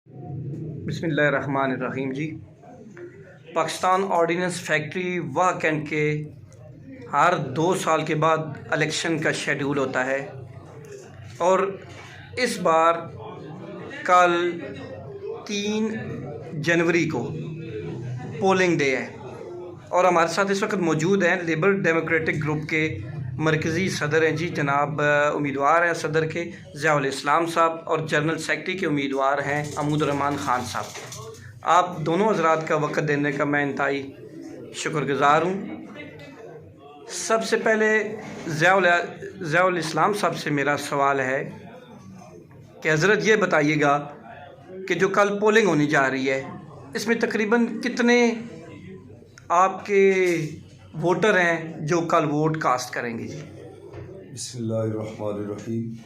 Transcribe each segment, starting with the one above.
बिस्मिल्लाहिर्रहमानिर्रहीम जी। Pakistan ordinance factory वाह cantt के हर 2 साल के बाद इलेक्शन का शेड्यूल होता है और इस बार कल 3 जनवरी को पोलिंग डे है और हमारे साथ इस वक्त मौजूद हैं लिबरल डेमोक्रेटिक ग्रुप के मरकज़ी सदर हैं जी जनाब उम्मीदवार हैं सदर के ज़ियाउल इस्लाम साहब और जनरल सेक्रेटरी के उम्मीदवार हैं अमूदुर्रहमान ख़ान साहब। आप दोनों हज़रात का वक़्त देने का मैं इंतहाई शुक्रगुज़ार हूँ। सबसे पहले ज़ियाउल इस्लाम साहब से मेरा सवाल है कि हज़रत ये बताइएगा कि जो कल पोलिंग होने जा रही है इसमें तकरीबन कितने आपके वोटर हैं जो कल वोट कास्ट करेंगे जी? बिस्मिल्लाहिर्रहमानिर्रहीम।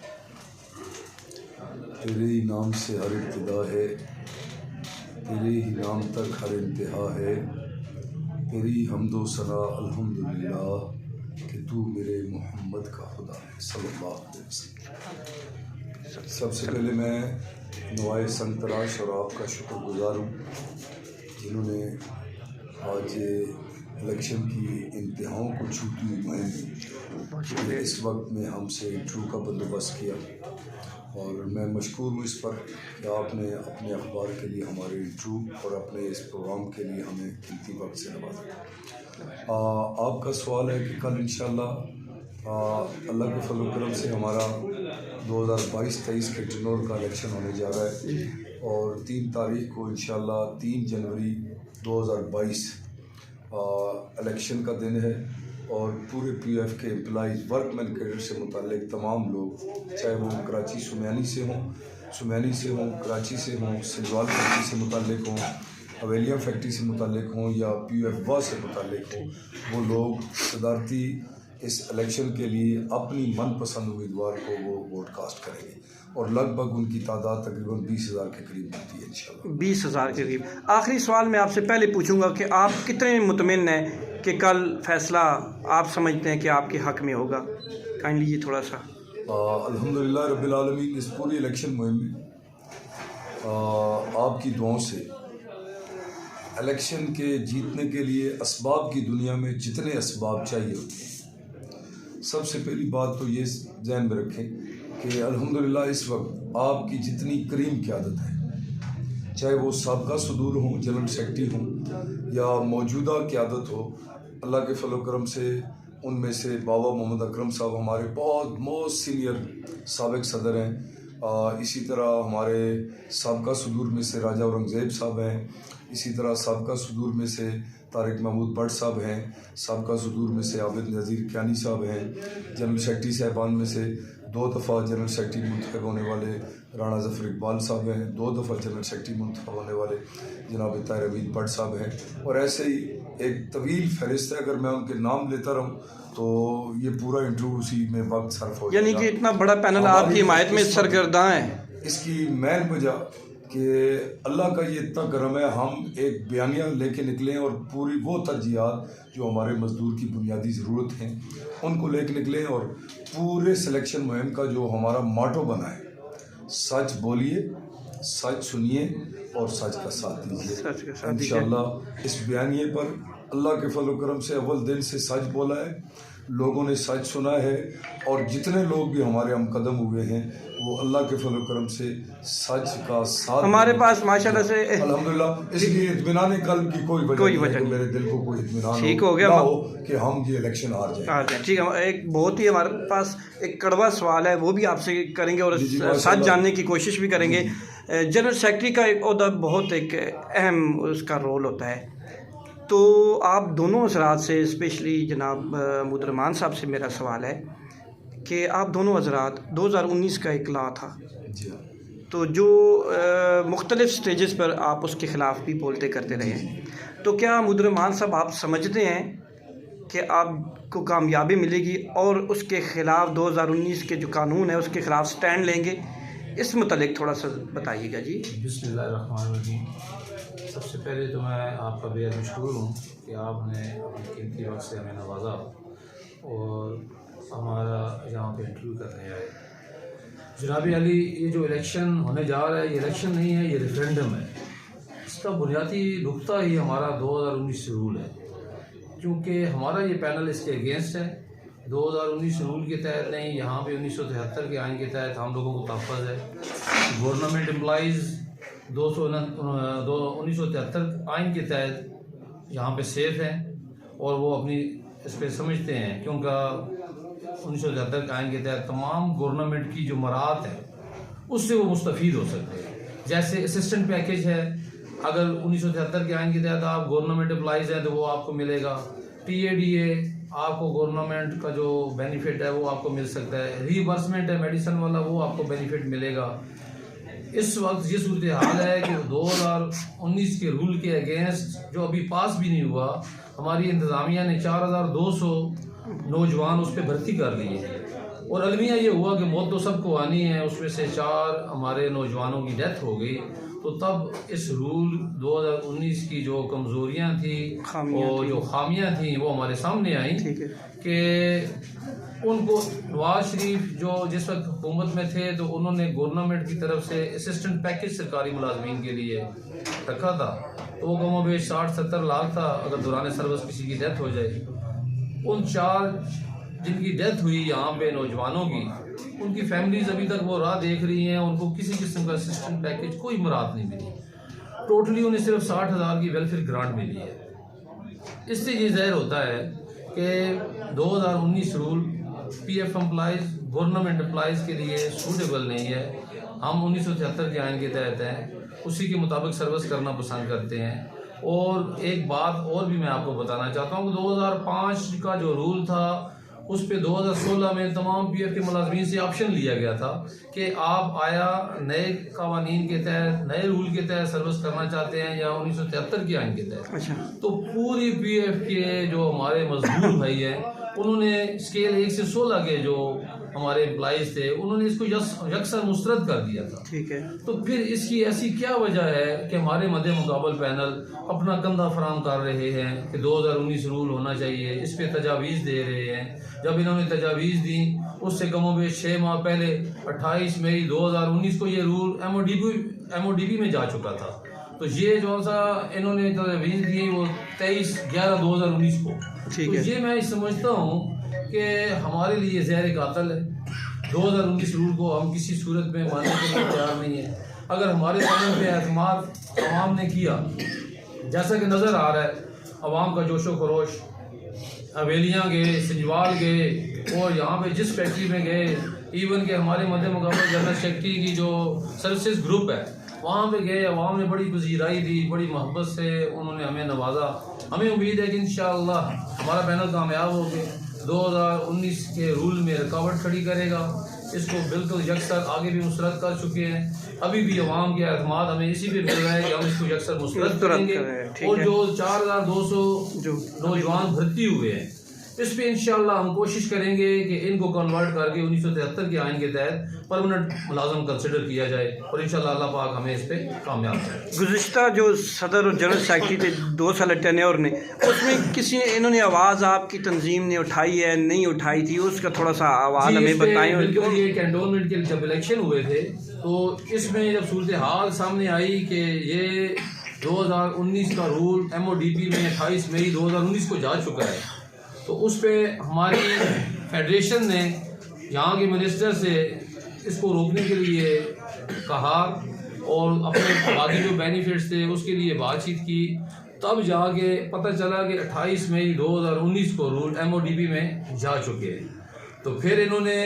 तेरे ही नाम से हर इब्तिदा है, तेरे ही नाम तक हर इंतहा है, तेरी हम्दो सना अल्हम्दुलिल्लाह कि तू मेरे मोहम्मद का खुदा है सल्लल्लाहु अलैहि वसल्लम। सबसे पहले मैं नवाए संतराश और आपका शुक्रगुजार हूँ जिन्होंने आज इलेक्शन की इंतहाओं को छूती हुई मुहिम इस वक्त में हमसे इंटरव्यू का बंदोबस्त किया और मैं मशकूर हूँ इस पर कि आपने अपने अखबार के लिए हमारे इंटरव्यू और अपने इस प्रोग्राम के लिए हमें कीमती वक्त से नवाजा। आपका सवाल है कि कल इंशाअल्लाह अल्लाह के फजल करम से हमारा 2022-23 के जनरल का इलेक्शन होने जा रहा है और 3 तारीख को इंशाअल्लाह 3 जनवरी 2022 इलेक्शन का दिन है और पूरे पीएफ के एम्प्लॉइज़ वर्कमैन कैडर से मुताल्लिक तमाम लोग, चाहे वो कराची सुमैनी से हों, कराची से हों, सिलवाल फैक्ट्री से मुताल्लिक हों, हवेलिया फैक्ट्री से मुताल्लिक हों या पीएफ वाह से मुताल्लिक हों, वो लोग सदारती इस इलेक्शन के लिए अपनी मनपसंद उम्मीदवार को वो वोट कास्ट करेंगे और लगभग उनकी तादाद तकरीबन 20,000 के करीब बनती है इंशाल्लाह। 20,000 के करीब। आखिरी सवाल मैं आपसे पहले पूछूंगा कि आप कितने मुतमिन हैं कि कल फैसला आप समझते हैं कि आपके हक़ में होगा? काइंडली ये थोड़ा सा। अल्हम्दुलिल्लाह रब्बिल आलमीन इस पूरी इलेक्शन मुहिम में आपकी दुआओं से इलेक्शन के जीतने के लिए असबाब की दुनिया में जितने असबाब चाहिए होते हैं, सबसे पहली बात तो ये ज़हन में रखें कि अल्हम्दुलिल्लाह इस वक्त आपकी जितनी करीम क़यादत है, चाहे वो साबका सदूर हों, जनरल सेक्रेटरी हों या मौजूदा क़यादत हो, अल्लाह के फजल करम से उनमें से बाबा मोहम्मद अकरम साहब हमारे बहुत मोस्ट सीनियर साबिक सदर हैं। इसी तरह हमारे साबका सदूर में से राजा औरंगज़ेब साहब हैं, इसी तरह साबका सदूर में से तारिक महमूद भट्ट साहब हैं, साबका सदूर में से आबिद नज़ीर कियानी साहब हैं, जनरल सेक्रेटरी साहबान में से 2 दफ़ा जनरल सेक्रेटरी मुंतखब होने वाले राना ज़फ़र इकबाल साहब हैं, 2 दफ़ा जनरल सेक्रेटरी मुंतखब होने वाले जनाब ताहिर हमीद भट्ट साहब हैं और ऐसे ही एक तवील फहरिस्त है। अगर मैं उनके नाम लेता रहूँ तो ये पूरा इंटरव्यू उसी में वक्त सर्फ हो यानी कि इतना बड़ा पैनल आपकी हिमायत में सरगर्दा है। इसकी मैन वजह कि अल्लाह का ये इतना करम है, हम एक बयानिया लेके निकले और पूरी वो तरजीहात जो हमारे मज़दूर की बुनियादी ज़रूरत हैं उनको लेके निकले और पूरे सिलेक्शन मुहिम का जो हमारा माटो बना है, सच बोलिए, सच सुनिए और सच का साथ दीजिए। इंशाअल्लाह इस बयानिए पर अल्लाह के फजल करम से अव्वल दिन से सच बोला है, लोगों ने सच सुना है और जितने लोग भी हमारे हम कदम हुए हैं वो अल्लाह के फजल करम से सच का साथ हमारे पास माशाल्लाह से अल्हम्दुलिल्लाह। इसलिए इत्मीनान कल्ब की कोई वजह नहीं, मेरे दिल को कोई इत्मीनान ठीक हो गया कि हम ये इलेक्शन हार जाए। ठीक है, एक बहुत ही हमारे पास एक कड़वा सवाल है वो भी आपसे करेंगे और सच जानने की कोशिश भी करेंगे। जनरल सेक्रेटरी का एक ओहदा बहुत एक अहम उसका रोल होता है, तो आप दोनों हज़रात से स्पेशली जनाब अमूदुर्रहमान साहब से मेरा सवाल है कि आप दोनों हज़रात 2019 का एक लॉ था तो जो मुख्तलिफ़ स्टेजेस पर आप उसके ख़िलाफ़ भी बोलते करते रहे हैं, तो क्या अमूदुर्रहमान साहब आप समझते हैं कि आपको कामयाबी मिलेगी और उसके ख़िलाफ़ 2019 के जो कानून है उसके ख़िलाफ़ स्टैंड लेंगे? इस मुतालिक थोड़ा सा बताइएगा जी। बिस्मिल्लाहिर्रहमानिर्रहीम। सबसे पहले तो मैं आपका बेहद मशकूर हूँ कि आपने अपने कीमती वक्त से हमें नवाजा और हमारा यहाँ पे इंटरव्यू करने आए। जनाब अली, ये जो इलेक्शन होने जा रहा है, ये इलेक्शन नहीं है, ये रेफरेंडम है। इसका बुनियादी नुकता ही हमारा 2019 रूल है, क्योंकि हमारा ये पैनल इसके अगेंस्ट है। 2019 रूल के तहत नहीं, यहाँ पे 1973 के आइन के तहत हम लोगों को तहफ़्फ़ुज़ है। गवर्नमेंट एम्प्लॉइज़ 1973 आइन के तहत यहाँ पे सेफ हैं और वो अपनी इस पर समझते हैं, क्योंकि 1973 के आइन के तहत तमाम गवर्नमेंट की जो मराहत है उससे वो मुस्तफ़ीद हो सकते हैं। जैसे असिस्टेंट पैकेज है, अगर 1973 के आइन के तहत आप गवर्नमेंट एम्प्लॉइज़ हैं तो वो आपको मिलेगा। TADA आपको गवर्नमेंट का जो बेनिफिट है वो आपको मिल सकता है। रीइंबर्समेंट है मेडिसिन वाला, वो आपको बेनिफिट मिलेगा। इस वक्त ये सूरत हाल है कि 2019 के रूल के अगेंस्ट, जो अभी पास भी नहीं हुआ, हमारी इंतज़ामिया ने 4200 नौजवान उस पर भर्ती कर लिए हैं। और अलमिया ये हुआ कि मौत तो सबको आनी है, उसमें से 4 हमारे नौजवानों की डेथ हो गई। तो तब इस रूल 2019 की जो कमज़ोरियाँ थी और जो खामियाँ थी वो हमारे सामने आई कि उनको नवाज शरीफ जो जिस वक्त हुकूमत में थे तो उन्होंने गवर्नमेंट की तरफ से असिस्टेंट पैकेज सरकारी मुलाजमीन के लिए रखा था। तो वो कमो बेश 60-70 लाख था अगर दौरान सर्विस किसी की डेथ हो जाए। उन 4 जिनकी डेथ हुई यहाँ पे नौजवानों की, उनकी फैमिलीज अभी तक वो राह देख रही हैं, उनको किसी किस्म का असिस्टेंट पैकेज कोई मराहत नहीं मिली। टोटली उन्हें सिर्फ 60,000 की वेलफेयर ग्रांट मिली है। इससे ये ज़ाहिर होता है कि 2019 rule PF employees government employees के लिए सूटेबल नहीं है। हम 1973 के आइन के तहत हैं, उसी के मुताबिक सर्विस करना पसंद करते हैं। और एक बात और भी मैं आपको बताना चाहता हूँ, 2005 का जो रूल था उस पे 2016 में तमाम PF के मुलाजमीन से ऑप्शन लिया गया था कि आप आया नए कवानीन के तहत, नए रूल के तहत सर्विस करना चाहते हैं या 1973 के आइन के तहत। अच्छा। तो पूरी PF के जो हमारे मजदूर भाई हैं, उन्होंने स्केल 1 से 16 के जो हमारे एम्प्लॉइज थे, उन्होंने इसको यकसर मुस्तरद कर दिया था। ठीक है। तो फिर इसकी ऐसी क्या वजह है कि हमारे मद्दे मुकाबल पैनल अपना कंधा फराम कर रहे हैं कि 2019 रूल होना चाहिए, इस पे तजावीज़ दे रहे हैं। जब इन्होंने तजावीज़ दी उससे कमोबेश 6 माह पहले 28 मई 2019 को ये रूल MODP में जा चुका था। तो ये जो सा इन्होंने तजावीज़ दी वो 23/11/2019 को। तो ये मैं समझता हूँ कि हमारे लिए ज़हर कातल है। 2019 रूल को हम किसी सूरत में मानने के लिए तैयार नहीं है। अगर हमारे पैनल पे एतमाद अवाम ने किया, जैसा कि नज़र आ रहा है, अवाम का जोशो खरोश, हवेलियाँ गए, सिंजवाल गए और यहाँ पे जिस फैक्ट्री में गए, इवन के हमारे मध्य मुकाबले जनरल सेक्रेटरी की जो सर्विसेज ग्रुप है वहाँ पे गए, अवाम ने बड़ी पजीराई दी, बड़ी मोहब्बत से उन्होंने हमें नवाजा। हमें उम्मीद है कि इंशाअल्लाह हमारा पैनल कामयाब हो के 2019 के रूल में रुकावट खड़ी करेगा। इसको बिल्कुल यकसर आगे भी मुस्तरद कर चुके हैं। अभी भी अवाम के एतमाद हमें इसी पे मिल रहा है कि हम इसको यकसर मुस्तरद करेंगे। और जो 4200 जो नौजवान भर्ती हुए हैं, इस पे इंशाअल्लाह हम कोशिश करेंगे कि इनको कन्वर्ट करके 1973 के आइन के तहत परमानेंट मुलाजम कंसिडर किया जाए और इंशाअल्लाह अल्लाह पाक हमें इस पे कामयाब करें। गुज़िश्ता जो सदर और जनरल सेक्रेटरी थे 2 साल टेन्योर ने, उसमें किसी इन्होंने आवाज़ आपकी तंजीम ने उठाई है, नहीं उठाई थी, उसका थोड़ा सा आवाज़ हमें बताएं। बिल्कुल, ये कैंटोनमेंट के जब इलेक्शन हुए थे तो इसमें जब सूरत हाल सामने आई कि ये 2019 का रूल MODP में 28 मई 2019 को जा चुका है, तो उस पर हमारी फेडरेशन ने यहाँ के मिनिस्टर से इसको रोकने के लिए कहा और अपने बाकी जो बेनिफिट्स थे उसके लिए बातचीत की। तब जाके पता चला कि 28 मई 2019 को रूल MODP में जा चुके हैं। तो फिर इन्होंने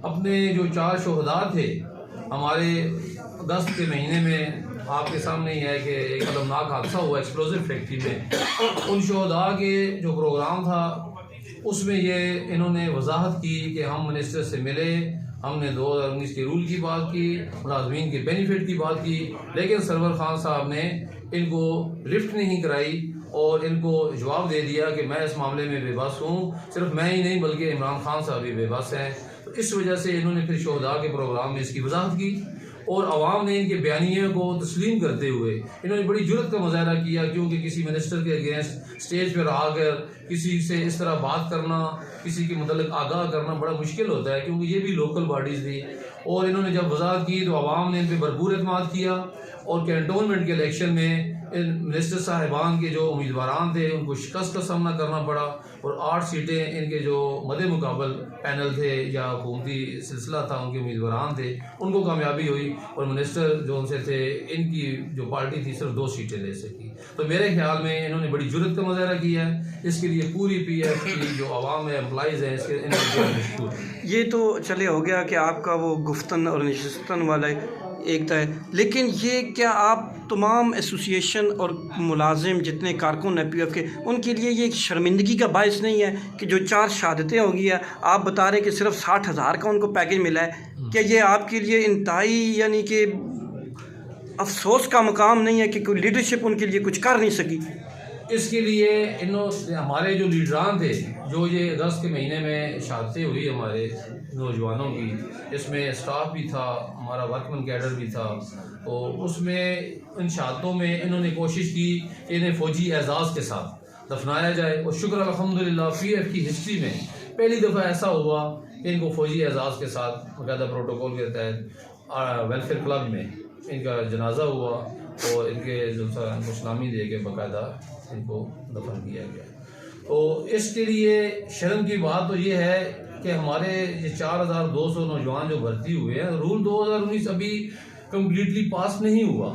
अपने जो 4 शोहदा थे हमारे अगस्त के महीने में, आपके सामने ही है कि एक अलमनाक हादसा हुआ एक्सप्लोजिव फैक्ट्री में, उन शोहदा के जो प्रोग्राम था उसमें ये इन्होंने वजाहत की कि हम मिनिस्टर से मिले, हमने 2019 के रूल की बात की, मुलाजमीन के बेनिफिट की बात की, लेकिन सरवर खान साहब ने इनको लिफ्ट नहीं कराई और इनको जवाब दे दिया कि मैं इस मामले में बेबस हूँ। सिर्फ मैं ही नहीं बल्कि इमरान खान साहब भी बेबस हैं। तो इस वजह से इन्होंने फिर शोहदा के प्रोग्राम में इसकी वजाहत की और अवाम ने इनके बयानिए को तस्लीम करते हुए इन्होंने बड़ी जुर्रत का मुजाहरा किया, क्योंकि किसी मिनिस्टर के अगेंस्ट स्टेज पर आकर किसी से इस तरह बात करना, किसी के मतलब आगाह करना बड़ा मुश्किल होता है, क्योंकि ये भी लोकल बॉडीज़ थी और इन्होंने जब वजारत की तो आवाम ने इन पर भरपूर एतमाद किया और कैंटोनमेंट के इलेक्शन में इन मिनिस्टर साहिबान के जो उम्मीदवारान थे उनको शिकस्त का सामना करना पड़ा और 8 सीटें इनके जो मदे मुकाबल पैनल थे या हुकूमती सिलसिला था उनके उम्मीदवारान थे उनको कामयाबी हुई और मिनिस्टर जो उनसे थे इनकी जो पार्टी थी सिर्फ 2 सीटें ले सकी। तो मेरे ख्याल में इन्होंने बड़ी जुर्रत का मुजाहरा किया है। इसके लिए पूरी PF की जो आवाम है एम्प्लॉइज़ हैं इसके इनके मशहूर है। ये तो चले हो गया कि आपका वो गुफ्तन और नशिस्तन वाला एक है, लेकिन ये क्या आप तमाम एसोसिएशन और मुलाजिम जितने कारकुन हैं PF के उनके लिए ये एक शर्मिंदगी का बायस नहीं है कि जो 4 शहादतें होगी है, आप बता रहे हैं कि सिर्फ 60,000 का उनको पैकेज मिला है? क्या ये आपके लिए इंतहाई यानी कि अफसोस का मकाम नहीं है कि कोई लीडरशिप उनके लिए कुछ कर नहीं सकी? इसके लिए इन्होंने हमारे जो लीडरान थे जो ये अगस्त के महीने में शहादतें हुई हमारे नौजवानों की, इसमें स्टाफ भी था, हमारा वर्कमैन कैडर भी था, तो उसमें इन शहादतों में इन्होंने कोशिश की कि इन्हें फ़ौजी एजाज़ के साथ दफनाया जाए। और शुक्र अल्हम्दुलिल्लाह PF की हिस्ट्री में पहली दफ़ा ऐसा हुआ कि इनको फ़ौजी एजाज़ के साथ बाकायदा प्रोटोकॉल के तहत वेलफेयर क्लब में इनका जनाजा हुआ और इनके इस्लामी दे के बाकायदा इनको दफन किया गया। तो इसके लिए शर्म की बात तो ये है कि हमारे ये 4,200 नौजवान जो भर्ती हुए हैं, रूल 2019 अभी कम्प्लीटली पास नहीं हुआ,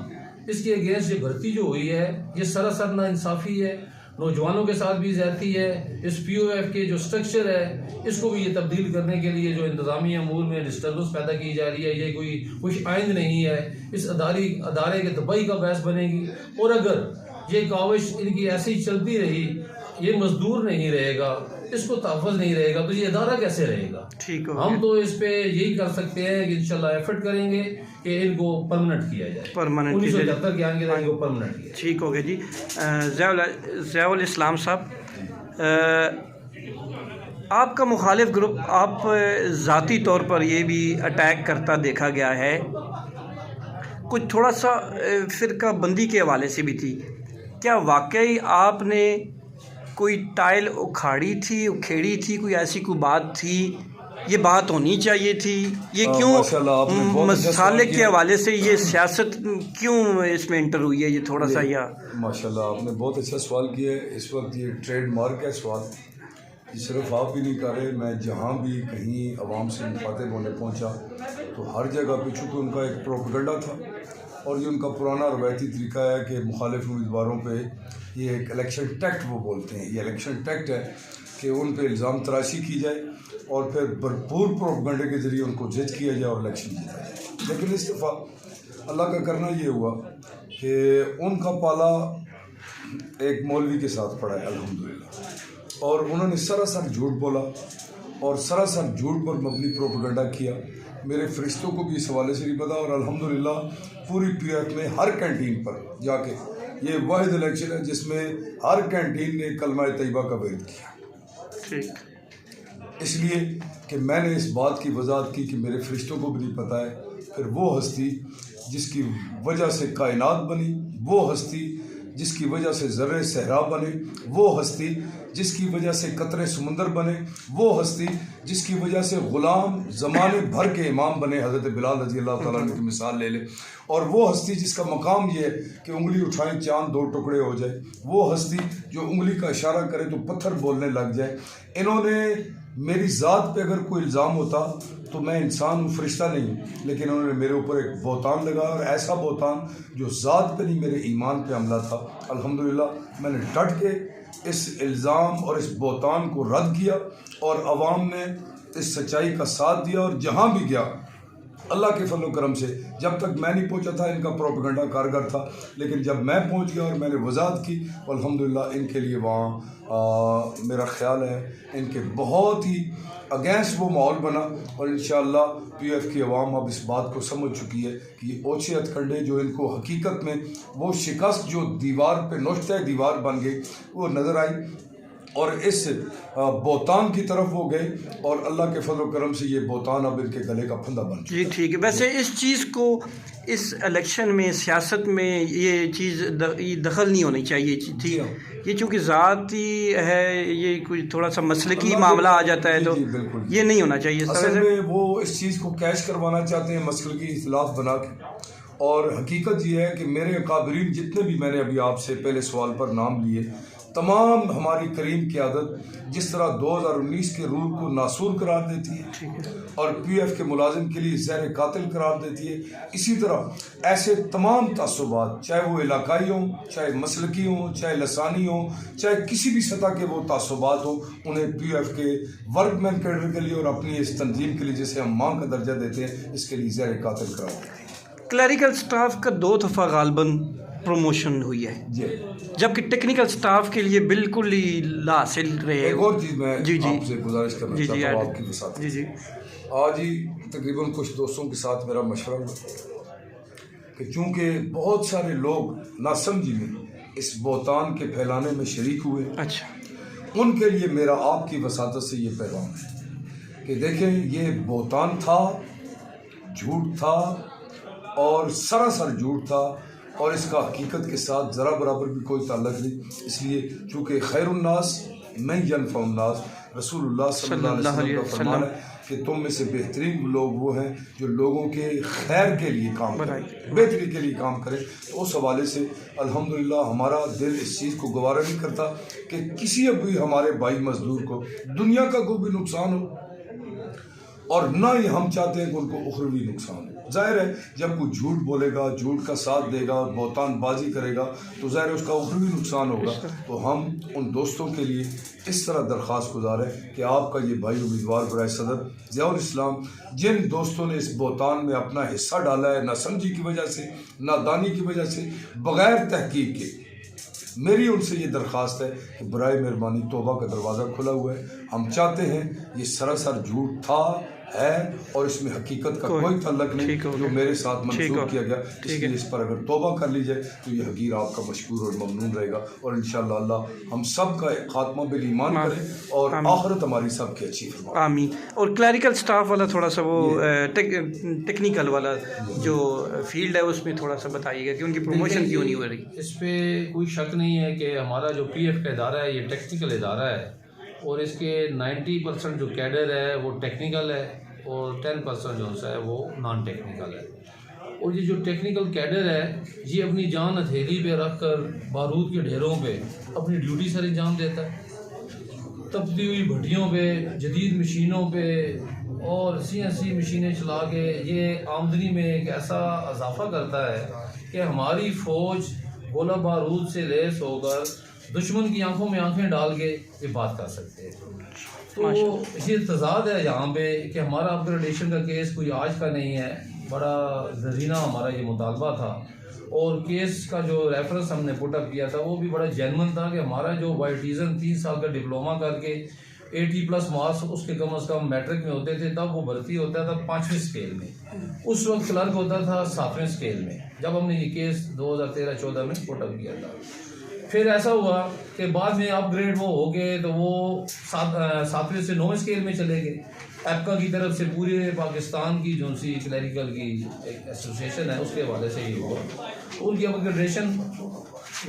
इसके अगेंस्ट ये भर्ती जो हुई है ये सरासर नाइंसाफ़ी है, नौजवानों के साथ भी ज़्यादती है। इस POF के जो स्ट्रक्चर है इसको भी ये तब्दील करने के लिए जो इंतज़ामी अमूर में डिस्टर्बेंस पैदा की जा रही है, ये कोई कुछ आइंद नहीं है, इस अदारे के तबाही का बहस बनेगी। और अगर ये काविश इनकी ऐसी ही चलती रही, ये मजदूर नहीं रहेगा, इसको तहफ़्फ़ुज़ नहीं रहेगा, तो ये अदारा कैसे रहेगा? ठीक है, हम तो इस पे यही कर सकते हैं कि इंशाल्लाह एफर्ट करेंगे कि इनको परमानेंट किया जाए, परमानेंट 1973 के आगे इनको परमानेंट किया। ठीक हो गया जी। ज़ियाउल इस्लाम साहब, आपका मुखालिफ ग्रुप आप ज़ाती तौर पर ये भी अटैक करता देखा गया है, कुछ थोड़ा सा फ़िरका बंदी के हवाले से भी थी। क्या वाकई आपने कोई टाइल उखेड़ी थी, कोई ऐसी कोई बात थी? ये बात होनी चाहिए थी, ये क्यों मसाले के हवाले से ये सियासत क्यों इसमें इंटर हुई है? ये थोड़ा सा या माशाल्लाह आपने बहुत अच्छा सवाल किया है। इस वक्त ये ट्रेडमार्क है सवाल, ये सिर्फ आप ही नहीं कर रहे, मैं जहाँ भी कहीं आवाम से मुखातिब होने पहुँचा तो हर जगह पे चूँकि उनका एक प्रोपेगेंडा था और ये उनका पुराना रवायती तरीका है कि मुखालिफ उम्मीदवारों पे ये एक इलेक्शन टैक्ट वो बोलते हैं, ये इलेक्शन टैक्ट है कि उन पे इल्ज़ाम तराशी की जाए और फिर भरपूर प्रोपेगेंडे के ज़रिए उनको जज किया जाए और इलेक्शन जीता जाए। लेकिन इस दफ़ा अल्लाह का करना ये हुआ कि उनका पाला एक मौलवी के साथ पड़ा है अल्हम्दुलिल्लाह, और उन्होंने सरासर झूठ बोला और सरासर झूठ पर मबनी प्रोपेगेंडा किया। मेरे फरिश्तों को भी इस हवाले से नहीं पता और अल्हम्दुलिल्लाह पूरी PF में हर कैंटीन पर जाके ये वाहिद इलेक्शन है जिसमें हर कैंटीन ने कलमा तैयबा का विर्द किया। ठीक, इसलिए कि मैंने इस बात की वजाहत की कि मेरे फरिश्तों को भी नहीं पता है, फिर वो हस्ती जिसकी वजह से कायनात बनी, वो हस्ती जिसकी वजह से ज़र्रे सहरा बने, वो हस्ती जिसकी वजह से कतरे समुंदर बने, वो हस्ती जिसकी वजह से ग़ुलाम ज़माने भर के इमाम बने, हज़रत बिलाल रज़ी अल्लाह तआला अन्हु की मिसाल ले ले, और वो हस्ती जिसका मकाम ये है कि उंगली उठाएं चाँद 2 टुकड़े हो जाए, वो हस्ती जो उंगली का इशारा करे तो पत्थर बोलने लग जाए। इन्होंने मेरी ज़ात पे अगर कोई इल्ज़ाम होता तो मैं इंसान हूँ, फरिश्ता नहीं हूँ, लेकिन उन्होंने मेरे ऊपर एक बोतान लगाया और ऐसा बोतान जो ज़ात पे नहीं मेरे ईमान पे हमला था। अल्हम्दुलिल्लाह मैंने डट के इस इल्ज़ाम और इस बोतान को रद्द किया और अवाम ने इस सच्चाई का साथ दिया और जहाँ भी गया अल्लाह के फजल करम से, जब तक मैं नहीं पहुंचा था इनका प्रोपेगेंडा कारगर था, लेकिन जब मैं पहुंच गया और मैंने वजाहत की अल्हम्दुलिल्लाह इनके लिए वहाँ मेरा ख्याल है इनके बहुत ही अगेंस्ट वो माहौल बना और इंशाअल्लाह PF की अवाम अब इस बात को समझ चुकी है कि ये ओछे हथकंडे जो इनको हकीकत में वो शिकस्त जो दीवार पे नोश्ता दीवार बन गई वो नज़र आई और इस बोतान की तरफ वो गए और अल्लाह के फजल करम से ये बोतान अब इनके गले का फंदा बन चुका। जी ठीक है। वैसे इस चीज़ को इस इलेक्शन में सियासत में ये चीज़ दखल नहीं होनी चाहिए थी। ये चूँकि ज़ाती है, ये कोई थोड़ा सा मसलकी मामला आ जाता है, तो ये नहीं होना चाहिए। असल में वो इस चीज़ को कैश करवाना चाहते हैं मसलकी इख्तिलाफ बना के, और हकीकत ये है कि मेरे अकाबरीन जितने भी मैंने अभी आपसे पहले सवाल पर नाम लिए, तमाम हमारी करीम क़यादत जिस तरह 2019 के रूल को नासूर करार देती है और PF के मुलाजिम के लिए ज़हर कातिल करार देती है, इसी तरह ऐसे तमाम तअस्सुबात, चाहे वो इलाकाई हों, चाहे मसलकी हों, चाहे लसानी हों, चाहे किसी भी सतह के वो तअस्सुबात हों, उन्हें PF के वर्कमैन कैडर के लिए और अपनी इस तंजीम के लिए जिसे हम मांग का दर्जा देते हैं, इसके लिए ज़हर कातिल करार देते हैं। क्लरिकल स्टाफ का 2 दफ़ा गालबन प्रमोशन हुई है, जबकि टेक्निकल स्टाफ के लिए बिल्कुल ही लासिल रहे। एक और चीज़ मैं आपसे गुजारिश करना चाहता हूँ आपकी वसात। जी। आज ही तकरीबन कुछ दोस्तों के साथ मेरा मशवरा हुआ कि चूँकि बहुत सारे लोग नासमझी में इस बोतान के फैलाने में शरीक हुए, अच्छा, उनके लिए मेरा आपकी वसात से ये पैगाम है कि देखें, ये बोतान था, झूठ था और सरासर झूठ था, और इसका हकीकत के साथ ज़रा बराबर भी कोई ताल्लुक़ नहीं। इसलिए चूँकि खैरुन्नास मैं यनफ़उन्नास, रसूलुल्लाह सल्लल्लाहु अलैहि वसल्लम का फरमान है कि तुम में से बेहतरीन लोग वो हैं जो लोगों के खैर के लिए काम करें, बेहतरी के लिए काम करें। तो उस हवाले से अल्हम्दुलिल्लाह हमारा दिल इस चीज़ को गवारा नहीं करता कि किसी भी हमारे भाई मजदूर को दुनिया का कोई भी नुकसान हो, और ना ही हम चाहते हैं कि उनको उखरवी नुकसान हो। जाहिर है जब कोई झूठ बोलेगा, झूठ का साथ देगा और बोतानबाजी करेगा, तो जाहिर है उसका उखरवी नुकसान होगा। तो हम उन दोस्तों के लिए इस तरह दरख्वास्त गुजार है कि आपका ये भाई उम्मीदवार बराए सदर ज़ियाउल इस्लाम, जिन दोस्तों ने इस बोतान में अपना हिस्सा डाला है, ना समझी की वजह से, ना दानी की वजह से, बग़ैर तहकीक के, मेरी उनसे ये दरख्वास्त है कि बराए मेहरबानी तौबा का दरवाज़ा खुला हुआ है। हम चाहते हैं ये सरासर झूठ था, है, और इसमें हकीकत का कोई तल्लक नहीं जो मेरे साथ मंसूब किया गया। इसलिए इस पर अगर तौबा कर ली जाए तो ये हकीर आपका मशकूर और ममनून रहेगा, और इंशाअल्लाह अल्लाह हम सब का खात्मा बिल ईमान करे और आखिरत हमारी सब की अच्छी फरमाए। आमीन। और क्लरिकल स्टाफ वाला थोड़ा सा वो टेक्निकल वाला जो फील्ड है उसमें थोड़ा सा बताइएगा कि उनकी प्रमोशन क्यों नहीं हो रही। इस पर कोई शक नहीं है कि हमारा जो PF का इदारा है ये टेक्निकल इदारा है, और इसके 90% जो कैडर है वो टेक्निकल है और 10% जो है वो नॉन टेक्निकल है। और ये जो टेक्निकल कैडर है ये अपनी जान हथेली पे रख कर बारूद के ढेरों पे अपनी ड्यूटी सर अंजाम देता है, तपती हुई भट्टियों पे, जदीद मशीनों पे और ऐसी मशीनें चला के ये आमदनी में एक ऐसा इजाफा करता है कि हमारी फ़ौज गोला बारूद से लैस होकर दुश्मन की आंखों में आंखें डाल के ये बात कर सकते हैं। तो ये तजाद है यहाँ पे कि हमारा अपग्रेडेशन का केस कोई आज का नहीं है, बड़ा ज़रीना हमारा ये मुतालबा था, और केस का जो रेफरेंस हमने पुटअप किया था वो भी बड़ा जेन्युइन था कि हमारा जो वाइटीज़न 3 साल का डिप्लोमा करके 80+ मार्क्स उसके कम अज़ कम मैट्रिक में होते थे, तब वो भर्ती होता था 5वीं स्केल में, उस वक्त क्लर्क होता था 7वें स्केल में, जब हमने ये केस 2013-14 में पुटअप किया था। फिर ऐसा हुआ कि बाद में अपग्रेड वो हो गए तो वो 7वें से 9वें स्केल में चले गए। एपका की तरफ से पूरे पाकिस्तान की जो सी क्लरिकल की एक एसोसिएशन है उसके हवाले से ही हुआ, उनकी अपग्रेडेशन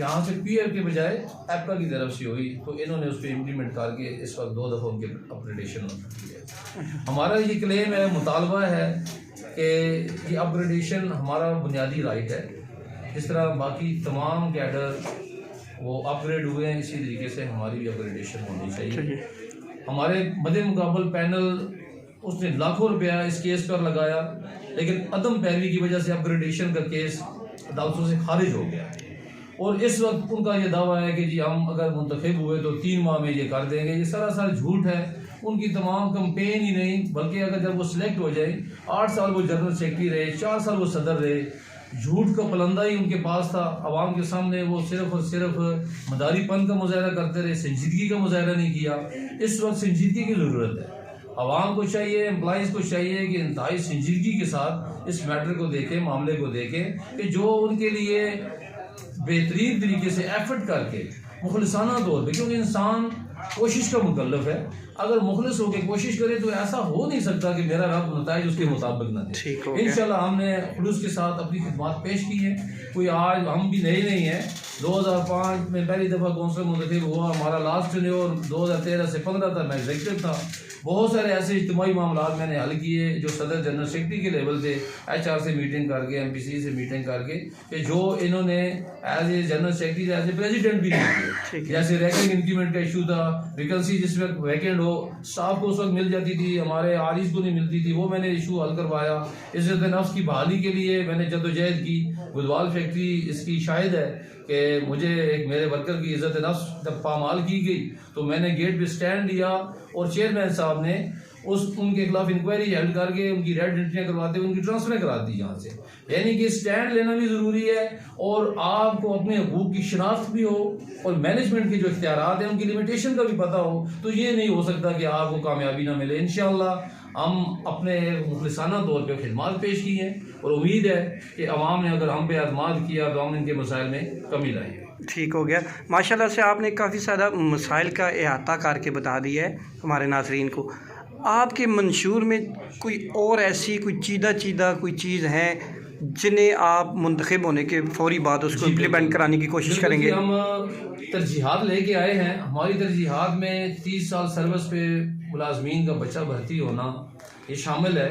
यहाँ से PF के बजाय एपका की तरफ से हुई, तो इन्होंने उस पर इम्प्लीमेंट करके इस वक्त 2 दफ़ा उनके अपग्रेडेशन की है। हमारा ये क्लेम है, मुतालबा है कि ये अपग्रेडेशन हमारा बुनियादी राइट है, जिस तरह बाकी तमाम कैडर वो अपग्रेड हुए हैं, इसी तरीके से हमारी भी अपग्रेडेशन होनी चाहिए। हमारे मदे मुकाबल पैनल उसने लाखों रुपया इस केस पर लगाया, लेकिन अदम पैरवी की वजह से अपग्रेडेशन का केस अदालतों से खारिज हो गया, और इस वक्त उनका ये दावा है कि जी हम अगर मुंतखब हुए तो 3 माह में ये कर देंगे। ये सरासर झूठ है। उनकी तमाम कंपेन ही नहीं, बल्कि अगर जब वो सिलेक्ट हो जाए, 8 साल वो जनरल सेक्रेटरी रहे, 4 साल वो सदर रहे, झूठ का पलंदा ही उनके पास था। आवाम के सामने वो सिर्फ और सिर्फ मदारीपन का मुजाहरा करते रहे, संजीदगी का मुजाहरा नहीं किया। इस वक्त संजीदगी की ज़रूरत है। आवाम को चाहिए, एम्प्लॉइज़ को चाहिए कि इंतहाई संजीदगी के साथ इस मैटर को देखें, मामले को देखें कि जो उनके लिए बेहतरीन तरीके से एफर्ट करके मुखलिसाना तौर पर, क्योंकि इंसान कोशिश का मुकल्लफ है। अगर मुखलिस होकर कोशिश करे तो ऐसा हो नहीं सकता कि मेरा रब नताइज उसके मुताबिक ना दे। इंशाल्लाह हमने खुलूस के साथ अपनी खिदमत पेश की है। कोई आज हम भी नए नहीं हैं। 2005 में पहली दफ़ा कौंसल मुंतखब हुआ, हमारा लास्ट टेन्योर 2013 से 15 तक मैं एग्जीक्यूटिव था। बहुत सारे ऐसे इज्तिमाई मामला मैंने हल किए जो सदर जनरल सेक्रेटरी के लेवल से HR से मीटिंग करके MPC से मीटिंग करके कि जो इन्होंने as a general secretary as a president भी नहीं किए। जैसे रैंकिंग इंक्रीमेंट का इशू था, वैकेंसी जिस वक्त वैकेंट हो स्टाफ को उस वक्त मिल जाती थी, हमारे आरिस को नहीं मिलती थी, वो मैंने इशू हल करवाया। इज्जत नफ्स की बहाली के लिए मैंने जद्दोजहद की। गुदवाल फैक्ट्री इसकी शाहिद है कि मुझे एक मेरे वर्कर की इज्जत नफ्स जब पामाल की गई तो मैंने गेट पे स्टैंड लिया और चेयरमैन साहब ने उनके खिलाफ इंक्वायरी हेल्ड करके उनकी रेड एंट्रियाँ करवाते हुए उनकी ट्रांसफर करा दी यहाँ से। यानी कि स्टैंड लेना भी ज़रूरी है और आपको अपने हकूक़ की शनाख्त भी हो और मैनेजमेंट के जो इख्तियारात हैं उनकी लिमिटेशन का भी पता हो। तो ये नहीं हो सकता कि आपको कामयाबी ना मिले। इंशाअल्लाह हम अपने मुखलिसाना तौर पर खिदमत पेश की हैं और उम्मीद है कि अवाम ने अगर हम पे एतमाद किया तो हम इनके मसाइल में कमी लाएंगे। ठीक हो गया। माशाल्लाह से आपने काफ़ी सारा मसाइल का अहाता करके बता दिया है हमारे नाज़रीन को। आपके मंशूर में कोई और ऐसी कोई चीदा कोई चीज़ है जिन्हें आप मुंतखब होने के फौरी बाद उसको इम्प्लीमेंट कराने की कोशिश करेंगे? हम तरजीहात लेके आए हैं। हमारी तरजीहात में 30 साल सर्विस पे मुलाजमीन का बच्चा भर्ती होना ये शामिल है,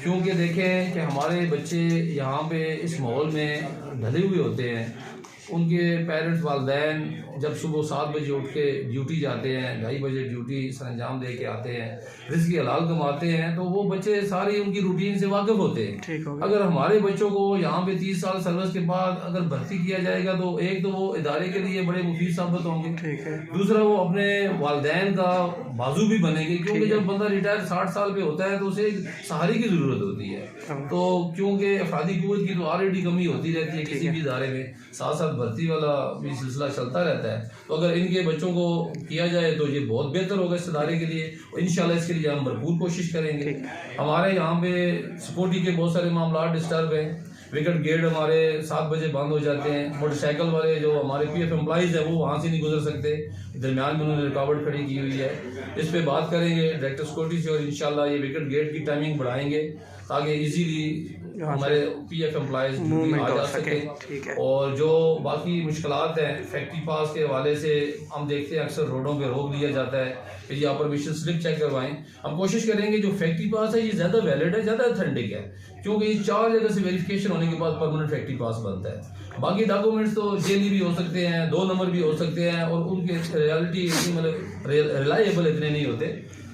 क्योंकि देखें कि हमारे बच्चे यहाँ पे इस माहौल में ढले हुए होते हैं। उनके पेरेंट्स वालदैन जब सुबह 7 बजे उठ के ड्यूटी जाते हैं, 2:30 बजे ड्यूटी सर अंजाम दे के आते हैं, रिज़्क़ हलाल कमाते हैं, तो वो बच्चे सारी उनकी रूटीन से वाकिफ़ होते हैं। अगर हमारे बच्चों को यहाँ पे 30 साल सर्विस के बाद अगर भर्ती किया जाएगा तो एक तो वो इदारे के लिए बड़े मुफीद साबित होंगे, दूसरा वो अपने वालदैन का बाजू भी बनेंगे, क्योंकि जब बंदा रिटायर 60 साल पे होता है तो उसे सहारे की ज़रूरत होती है। तो क्योंकि अफरादी क़ुव्वत की तो ऑलरेडी कमी होती रहती है किसी भी इदारे में, साथ साथ भर्ती वाला भी सिलसिला चलता रहता है। तो अगर इनके बच्चों को किया जाए तो ये बहुत बेहतर होगा इस इदारे के लिए और इंशाल्लाह इसके लिए हम भरपूर कोशिश करेंगे। हमारे यहाँ पे सिक्योरिटी के बहुत सारे मामला डिस्टर्ब हैं। विकेट गेट हमारे 7 बजे बंद हो जाते हैं। मोटरसाइकिल वाले जो हमारे PF एम्प्लॉइज़ हैं वो वहाँ से नहीं गुजर सकते, दरमियान में उन्होंने रुकावट खड़ी की हुई है। इस पर बात करेंगे डायरेक्टर सिक्योरिटी से और इंशाल्लाह ये विकेट गेट की टाइमिंग बढ़ाएंगे ताकि इजीली हमारे PF एम्प्लॉइज आ जा सके। और जो बाकी मुश्किलात हैं फैक्ट्री पास के हवाले से हम देखते हैं अक्सर रोडों पे रोक लिया जाता है कि जी आप परमिशन स्लिप चेक करवाएं। हम कोशिश करेंगे जो फैक्ट्री पास है ये ज़्यादा वैलिड है, ज़्यादा ऑथेंटिक है, क्योंकि ये 4 जगह से वेरिफिकेशन होने के बाद परमानेंट फैक्ट्री पास बनता है। बाकी डॉक्यूमेंट्स तो जेली भी हो सकते हैं, 2 नंबर भी हो सकते हैं और उनके रियलिटी मतलब रिलायबल इतने नहीं होते।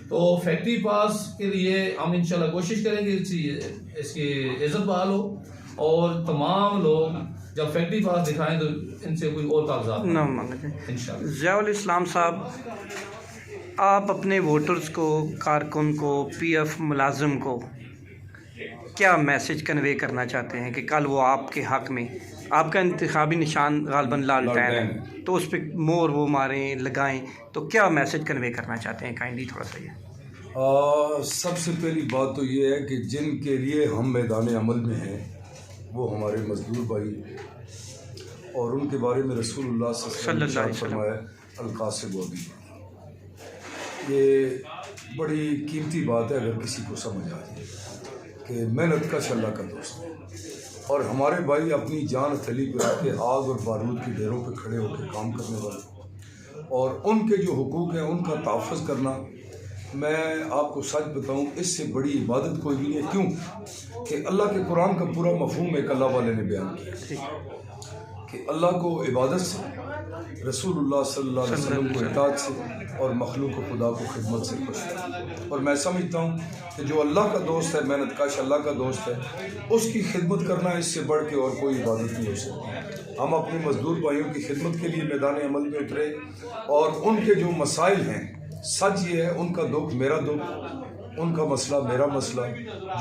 तो फैक्ट्री पास के लिए हम इंशाल्लाह कोशिश करेंगे इसकी इज्जत बहाल हो और तमाम लोग जब फैक्ट्री पास दिखाएं तो इनसे कोई और कागजात ना मांगे इंशाल्लाह। ज़ियाउल इस्लाम साहब, आप अपने वोटर्स को, कारकुन को, PF मुलाजिम को क्या मैसेज कन्वे करना चाहते हैं कि कल वो आपके हक़ में, आपका इंतखाबी निशान गालबन लालटेन है तो उस पर मोर वो मारें लगाएं, तो क्या मैसेज कन्वे करना चाहते हैं? काइंडली थोड़ा सा ये। सबसे पहली बात तो ये है कि जिनके लिए हम मैदान अमल में हैं वो हमारे मजदूर भाई और उनके बारे में रसूलुल्लाह सल्लल्लाहु अलैहि वसल्लम फरमाया अल-कासिब वबी। ये बड़ी कीमती बात है अगर किसी को समझ आ जाए कि मेहनत का अल्लाह का दोस्त है और हमारे भाई अपनी जान थैली पर रख के आग और बारूद के ढेरों पर खड़े होकर काम करने वाले और उनके जो हुकूक हैं उनका तहफ़्फ़ुज़ करना, मैं आपको सच बताऊं इससे बड़ी इबादत कोई भी नहीं है। क्यों कि अल्लाह के कुरान का पूरा मफहूम एक अल्लाह वाले ने बयान किया कि अल्लाह को इबादत से, रसूलुल्लाह सल्लल्लाहु अलैहि वसल्लम को इताअत से और मखलूक को खुदा को खिदमत से खुश है। और मैं समझता हूँ कि जो अल्लाह का दोस्त है, मेहनत काश अल्लाह का दोस्त है, उसकी खिदमत करना इससे बढ़ के और कोई इबादत नहीं हो सकती। हम अपने मजदूर भाइयों की खिदमत के लिए मैदान अमल में उतरे और उनके जो मसाइल हैं, सच ये है उनका दुख मेरा दुख, उनका मसला मेरा मसला,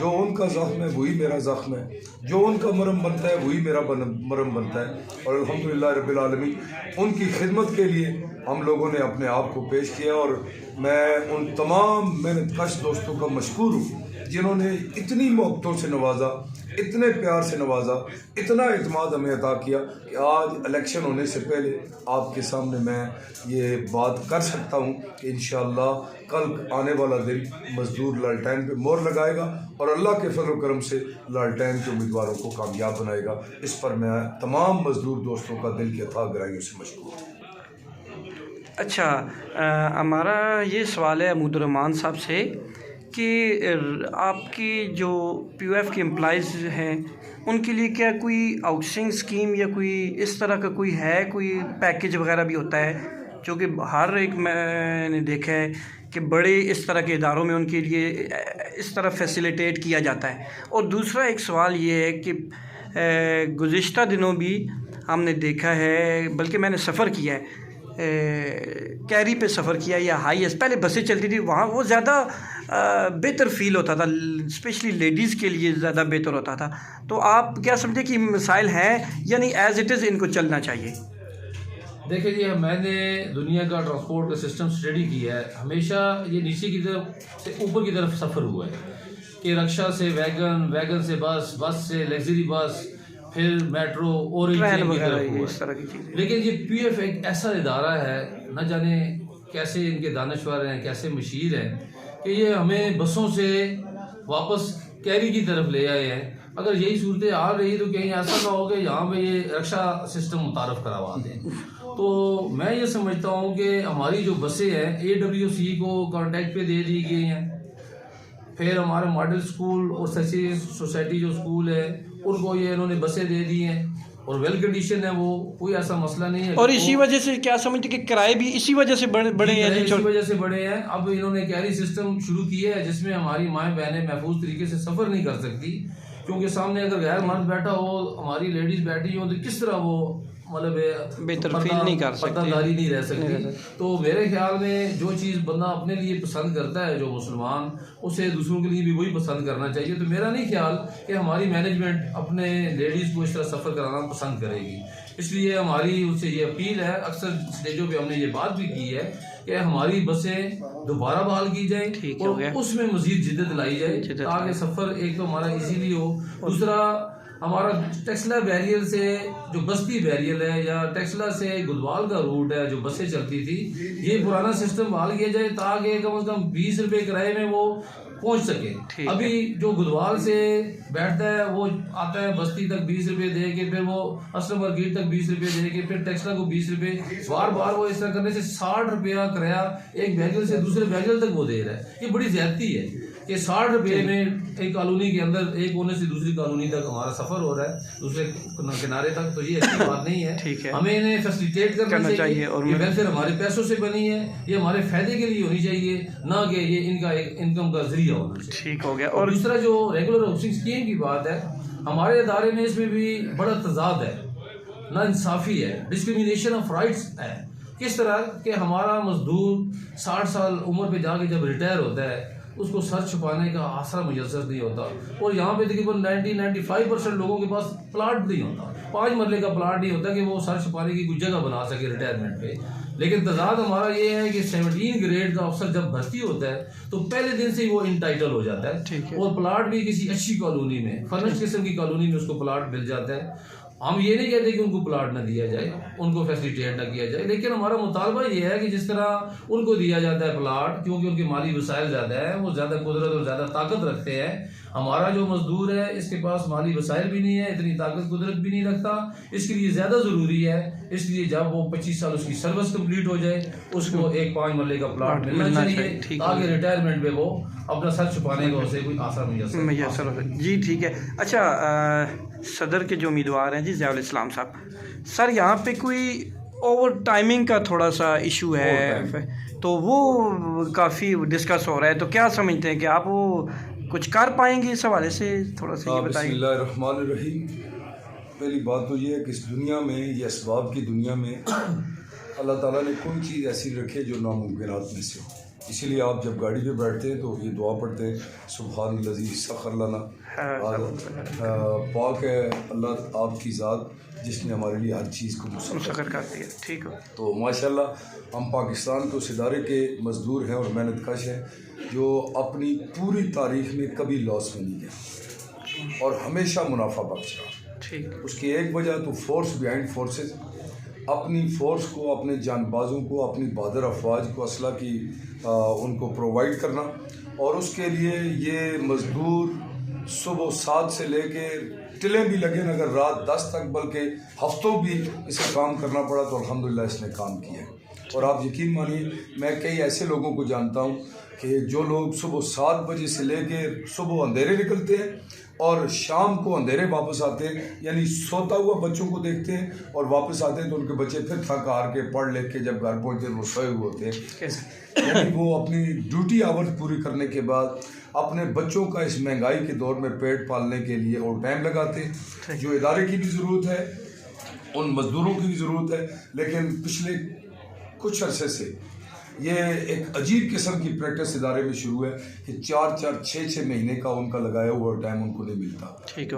जो उनका ज़ख्म है वही मेरा ज़ख्म है, जो उनका मरम बनता है वही मेरा मरम बनता है। और अल्हम्दुलिल्लाह रब्बिल आलमीन उनकी खिदमत के लिए हम लोगों ने अपने आप को पेश किया और मैं उन तमाम मेहनत कश दोस्तों का मशकूर हूँ जिन्होंने इतनी मोहब्बतों से नवाजा, इतने प्यार से नवाजा, इतना इत्मीनान हमें अता किया कि आज इलेक्शन होने से पहले आपके सामने मैं ये बात कर सकता हूँ कि इंशाअल्लाह कल आने वाला दिन मज़दूर लालटेन पे मोहर लगाएगा और अल्लाह के फजल करम से लालटेन के उम्मीदवारों को कामयाब बनाएगा। इस पर मैं तमाम मज़दूर दोस्तों का दिल की अथाह गहराइयों से मशकूर हूँ। अच्छा, हमारा ये सवाल है अहमदुर्रहमान साहब से कि आपकी जो पीओएफ के एम्प्लॉइज़ हैं उनके लिए क्या कोई आउटसोर्सिंग स्कीम या कोई इस तरह का कोई है, कोई पैकेज वगैरह भी होता है? जो कि हर एक मैंने देखा है कि बड़े इस तरह के इदारों में उनके लिए इस तरह फैसिलिटेट किया जाता है। और दूसरा एक सवाल ये है कि गुज़िश्ता दिनों भी हमने देखा है, बल्कि मैंने सफ़र किया है, कैरी पे सफ़र किया या हाईएस्ट, पहले बसें चलती थी, वहाँ वो ज़्यादा बेहतर फ़ील होता था, स्पेशली लेडीज़ के लिए ज़्यादा बेहतर होता था। तो आप क्या समझे कि मसाइल हैं या नहीं, एज़ इट इज़ इनको चलना चाहिए? देखिए जी, मैंने दुनिया का ट्रांसपोर्ट का सिस्टम स्टडी किया है। हमेशा ये नीचे की तरफ से ऊपर की तरफ सफ़र हुआ है कि रिक्शा से वैगन, वैगन से बस, बस से लग्जरी बस, फिर मेट्रो और ट्रेन वगैरह इस तरह की चीज़ें। लेकिन ये पीएफ एक ऐसा इदारा है, न जाने कैसे इनके दानश्वर हैं, कैसे मशीर हैं कि ये हमें बसों से वापस कैरी की तरफ ले आए हैं। अगर यही सूरत हाल रही तो कहीं ऐसा ना हो कि यहाँ पे ये रक्षा सिस्टम मुतारफ़ करवा दें। तो मैं ये समझता हूँ कि हमारी जो बसें हैं AWC को कॉन्टैक्ट पे दे दी गई हैं, फिर हमारे मॉडल स्कूल और सोसाइटी जो स्कूल है उनको ये इन्होंने बसें दे दी हैं और वेल कंडीशन है, वो कोई ऐसा मसला नहीं है। और इसी वजह से क्या समझते कि किराए भी इसी वजह से बढ़े हैं? इसी वजह से बढ़े हैं। अब इन्होंने कैरी सिस्टम शुरू किया है जिसमें हमारी माएँ बहनें महफूज तरीके से सफ़र नहीं कर सकती, क्योंकि सामने अगर गैर मर्द बैठा हो, हमारी लेडीज़ बैठी हो, तो किस तरह वो मतलब बेहतर फील नहीं कर सकती, पर्दादारी नहीं रह सकती। तो मेरे ख्याल में जो चीज़ बंदा अपने लिए पसंद करता है, जो मुसलमान, उसे दूसरों के लिए भी वही पसंद करना चाहिए। तो मेरा नहीं ख्याल कि हमारी मैनेजमेंट अपने लेडीज़ को इस तरह सफ़र कराना पसंद करेगी। इसलिए हमारी उससे ये अपील है, अक्सर स्टेजों पे हमने ये बात भी की है कि हमारी बसें दोबारा बहाल की जाए और उसमें मज़ीद जिद्दत लाई जाए ताकि सफ़र एक तो हमारा इजीली हो, दूसरा हमारा टेक्सला बैरियर से जो बस्ती बैरियर है या टेक्सला से गुदवाल का रूट है जो बसें चलती थी, ये पुराना सिस्टम बहाल किया जाए ताकि कम से कम 20 रुपये किराए में वो पहुंच सके। अभी जो गुदवाल से बैठता है वो आता है बस्ती तक 20 रुपये दे के, फिर वो असलम मार्केट तक 20 रुपये दे के, फिर टेक्सला को 20 रुपये, बार बार वो इस तरह करने से 60 रुपया किराया एक बैगल से दूसरे बैगल तक वो दे रहा है। ये बड़ी ज्यादती है कि 60 रुपये में एक कॉलोनी के अंदर एक कोने से दूसरी कॉलोनी तक हमारा सफर हो रहा है, दूसरे किनारे तक। तो ये अच्छी बात नहीं है, हमें इन्हें फैसिलिटेट करना चाहिए और ये वेलफेयर हमारे पैसों से बनी है, ये हमारे फायदे के लिए होनी चाहिए, ना कि ये इनका एक इनकम का जरिया होना चाहिए। ठीक हो गया। और दूसरा जो रेगुलर हाउसिंग स्कीम की बात है, हमारे इदारे में इसमें भी बड़ा तजाद है, ना इंसाफी है, डिस्क्रिमिनेशन ऑफ राइट्स है। किस तरह के हमारा मजदूर 60 साल उम्र पे जाके जब रिटायर होता है उसको सर छुपाने का आसरा मुयसर नहीं होता, और यहाँ पे तकरीबन 90-95% लोगों के पास प्लाट नहीं होता, 5 मरले का प्लाट नहीं होता कि वो सर छुपाने की कोई जगह बना सके रिटायरमेंट पे। लेकिन तजाद हमारा ये है कि 17 ग्रेड का अफसर जब भर्ती होता है तो पहले दिन से ही वो इंटाइटल हो जाता है, और प्लाट भी किसी अच्छी कॉलोनी में, फर्निश्ड किस्म की कॉलोनी में उसको प्लाट मिल जाता है। हम ये नहीं कहते कि उनको प्लाट ना दिया जाए, उनको फैसिलिटेट ना किया जाए, लेकिन हमारा मुतालबा ये है कि जिस तरह उनको दिया जाता है प्लाट, क्योंकि उनके माली वसाइल ज़्यादा है, वो ज़्यादा कुदरत और ज़्यादा ताकत रखते हैं। हमारा जो मजदूर है इसके पास माली वसाइल भी नहीं है, इतनी ताकत कुदरत भी नहीं रखता, इसके लिए ज़्यादा ज़रूरी है। इसलिए जब वो 25 साल उसकी सर्विस कंप्लीट हो जाए उसको एक 5 मरले का प्लाट मिलना चाहिए ताकि रिटायरमेंट में वो अपना सर छुपाने का उसे कोई आसार मैसर हो। जी ठीक है। अच्छा, सदर के जो उम्मीदवार हैं जी ज़ियाउल इस्लाम साहब, सर यहाँ पे कोई ओवर टाइमिंग का थोड़ा सा इशू है, तो वो काफ़ी डिस्कस हो रहा है, तो क्या समझते हैं कि आप वो कुछ कर पाएंगे इस हवाले से? थोड़ा सा ये बताइए। बिस्मिल्लाहिर्रहमानिर्रहीम। पहली बात तो ये है कि इस दुनिया में, ये असबाब की दुनिया में अल्लाह ताला ने कोई चीज़ ऐसी रखी है जो नामुमकिनात में से हो। इसीलिए आप जब गाड़ी पे बैठते हैं तो ये दुआ पढ़ते हैं, सुब्हानल्लज़ी सख़र लना, पाक है अल्लाह आपकी ज़ात जिसने हमारे लिए हर चीज़ को मुसक्कर मुसक्कर कर दिया। ठीक हो। तो माशाल्लाह हम पाकिस्तान के उस इदारे के मज़दूर हैं और मेहनत कश हैं जो अपनी पूरी तारीख में कभी लॉस में नहीं गया और हमेशा मुनाफा बख्श रहा। ठीक। उसकी एक वजह तो फोर्स बिहाइंड फोर्सेस, अपनी फोर्स को, अपने जानबाजों को, अपनी बहादुर अफवाज को असला की उनको प्रोवाइड करना, और उसके लिए ये मज़दूर सुबह 7 से लेके टिलें भी लगे अगर रात 10 तक, बल्कि हफ्तों भी इसे काम करना पड़ा तो अल्हम्दुलिल्लाह इसने काम किया। और आप यकीन मानिए मैं कई ऐसे लोगों को जानता हूँ कि जो लोग सुबह 7 बजे से लेके सुबह अंधेरे निकलते हैं और शाम को अंधेरे वापस आते हैं, यानी सोता हुआ बच्चों को देखते हैं और वापस आते हैं तो उनके बच्चे फिर थक हार के पढ़ लिख के जब घर पहुँचते हैं वो सोए हुए होते हैं। यानी वो अपनी ड्यूटी आवर्स पूरी करने के बाद अपने बच्चों का इस महंगाई के दौर में पेट पालने के लिए और टाइम लगाते हैं। जो इदारे की भी ज़रूरत है, उन मज़दूरों की भी ज़रूरत है, लेकिन पिछले कुछ अरसे से ये एक अजीब किस्म की प्रैक्टिस इदारे में शुरू है कि 4-4, 6-6 महीने का उनका लगाया हुआ टाइम उनको नहीं मिलता,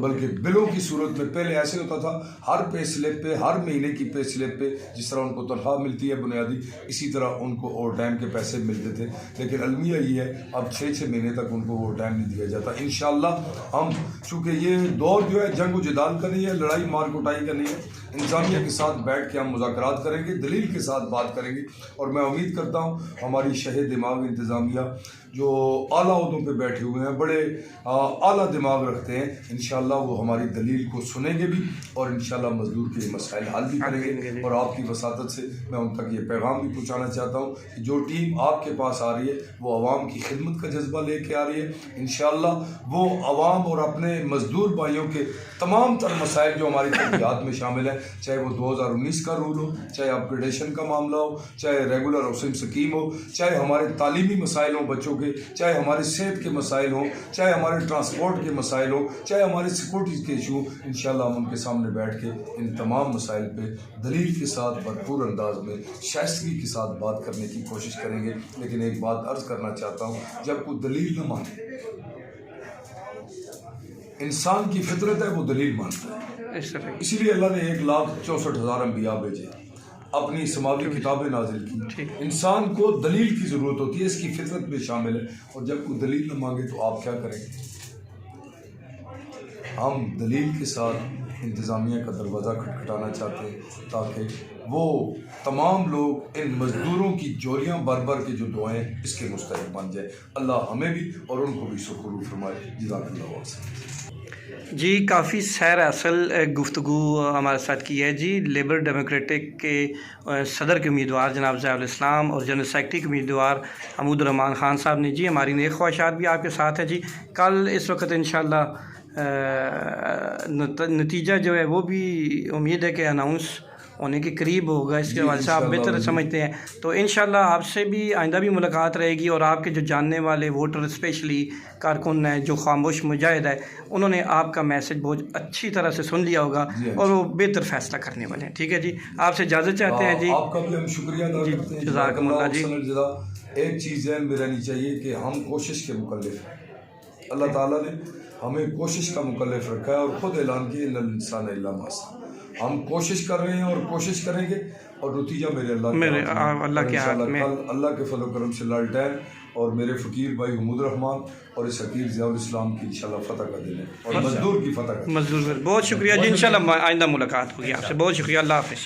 बल्कि बिलों की सूरत में। पहले ऐसे होता था हर पे स्लिप पे, हर महीने की पे स्लिप पे जिस तरह उनको तनख्वाह मिलती है बुनियादी, इसी तरह उनको ओवर टाइम के पैसे मिलते थे। लेकिन अलमिया ये है अब 6-6 महीने तक उनको ओवर टाइम नहीं दिया जाता। इंशाअल्लाह हम, चूँकि ये दौर जो है जंग जदाल का नहीं है, लड़ाई मार कुटाई का नहीं है, इंसानियत के साथ बैठ के हम मुज़ाकरात करेंगे, दलील के साथ बात करेंगे। और मैं उम्मीद करता हूँ हमारी शहे दिमाग इंतज़ामिया जो आला ओहदों पे बैठे हुए हैं, बड़े आला दिमाग रखते हैं, इंशाअल्लाह वो हमारी दलील को सुनेंगे भी और इंशाअल्लाह मज़दूर के मसाइल हल भी करेंगे। और आपकी वसातत से मैं उन तक ये पैगाम भी पहुँचाना चाहता हूँ कि जो टीम आपके पास आ रही है वो अवाम की खिदमत का जज्बा लेके आ रही है। इंशाअल्लाह वो अवाम और अपने मज़दूर भाइयों के तमाम तर मसाइल जो हमारी तहक़ीक़ात में शामिल है, चाहे वो 2019 का रूल हो, चाहे अपग्रेडेशन का मामला हो, चाहे रेगुलर हाउसिंग स्कीम हो, चाहे हमारे तालीमी मसाइल हों बच्चों के, चाहे हमारे सेहत के मसाइल हों, चाहे हमारे ट्रांसपोर्ट के मसाइल हों, चाहे हमारे सिक्योरिटी के इशू, इंशाअल्लाह हम उनके सामने बैठ के इन तमाम मसाइल पे दलील के साथ भरपूर अंदाज में शाइस्तगी के साथ बात करने की कोशिश करेंगे। लेकिन एक बात अर्ज़ करना चाहता हूँ, जब कोई दलील न माने, इंसान की फितरत है वो दलील मानता है, इसीलिए अल्लाह ने 1,64,000 अंबिया भेजे, अपनी समावी किताबें नाजिल की। इंसान को दलील की ज़रूरत होती है, इसकी फितरत में शामिल है। और जब कोई दलील न मांगे तो आप क्या करेंगे? हम दलील के साथ इंतज़ामिया का दरवाज़ा खटखटाना चाहते हैं ताकि वो तमाम लोग इन मज़दूरों की जोरियाँ भर भर के जो दुआएँ इसके मुस्तहिक़ बन जाए। अल्लाह हमें भी और उनको भी सुकून फरमाए। जज़ाकल्लाह खैर। जी, काफ़ी सैर असल गुफ्तगू हमारे साथ की है जी। लेबर डेमोक्रेटिक के सदर के उम्मीदवार जनाब ज़ियाउल इस्लाम और जनरल सेक्रेटरी के उम्मीदवार हमूद रहमान ख़ान साहब ने जी हमारी नेक ख्वाहिशात भी आपके साथ है जी। कल इस वक्त इंशाअल्लाह नतीजा जो है वो भी उम्मीद है कि अनाउंस होने के करीब होगा, इसके हवाले से आप बेहतर समझते हैं। तो इंशाअल्लाह आपसे भी आइंदा भी मुलाकात रहेगी और आपके जो जानने वाले वोटर स्पेशली कारकुन हैं, जो खामोश मुजाहिद है, उन्होंने आपका मैसेज बहुत अच्छी तरह से सुन लिया होगा और वो बेहतर फैसला करने वाले हैं। ठीक है जी, आपसे इजाज़त चाहते हैं जी। आपका भी हम शुक्रिया अदा करते हैं। जज़ाकल्लाह जी। एक चीज़ है में रहनी चाहिए कि हम कोशिश के मुकल्लिफ हैं। अल्लाह ताला ने हमें कोशिश का मुकल्लिफ रखा है और ख़ुद ऐलान किया इन्नल इंसान इल्ला मा सआ। हम कोशिश कर रहे हैं और कोशिश करेंगे और नतीजा मेरे अल्लाह के हाथ में। अल्लाह के फज़ल करम से लालटेन और मेरे फ़कीर भाई हमूद रहमान और इस हकीर ज़ियाउल इस्लाम की इंशाअल्लाह फ़तह का दिन है और मज़दूर की फ़तह का। मज़दूर बहुत शुक्रिया जी। इंशाअल्लाह आइंदा मुलाकात होगी आपसे। बहुत शुक्रिया। अल्लाह हाफ़िज़।